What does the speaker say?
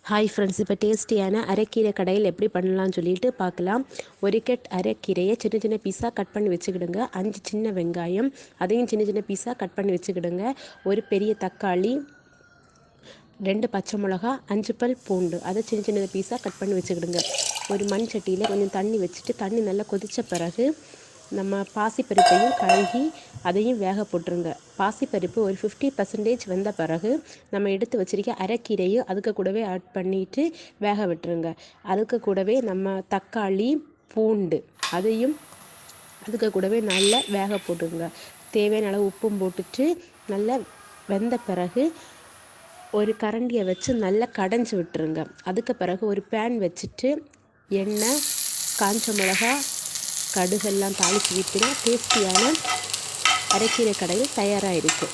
Hi friends, இப்போ டேஸ்டியான அரைக்கீரை கடையில் எப்படி பண்ணலாம்னு சொல்லிட்டு பார்க்கலாம். ஒரு கட் அரைக்கீரையை சின்ன சின்ன பீஸாக கட் பண்ணி வச்சுக்கிடுங்க. 5 சின்ன வெங்காயம், அதையும் சின்ன சின்ன பீஸாக கட் பண்ணி வச்சுக்கிடுங்க. ஒரு பெரிய தக்காளி, 2 பச்சை மிளகா, 5 பல் பூண்டு, அதை சின்ன சின்ன பீஸாக கட் பண்ணி வச்சுக்கிடுங்க. ஒரு மண் சட்டியில் கொஞ்சம் தண்ணி வச்சுட்டு, தண்ணி நல்லா கொதித்த பிறகு நம்ம பாசிப்பருப்பையும் கழுகி அதையும் வேக போட்டுருங்க. பாசிப்பருப்பு ஒரு 50% வெந்த பிறகு நம்ம எடுத்து வச்சிருக்க அரைக்கீரையும் அதுக்கு கூடவே ஆட் பண்ணிவிட்டு வேக விட்டுருங்க. அதுக்கு கூடவே நம்ம தக்காளி, பூண்டு அதையும் அதுக்கு கூடவே நல்லா வேக போட்டுருங்க. தேவையான அளவு உப்பும் போட்டுட்டு நல்லா வெந்த பிறகு ஒரு கரண்டியை வச்சு நல்லா கடைஞ்சி விட்டுருங்க. அதுக்கு பிறகு ஒரு பேன் வச்சுட்டு எண்ணெய், காஞ்ச மிளகா, கடுகெல்லாம் தாளித்து விட்டுங்க. டேஸ்டியான அரைக்கீரை கடையில் தயாராக இருக்குது.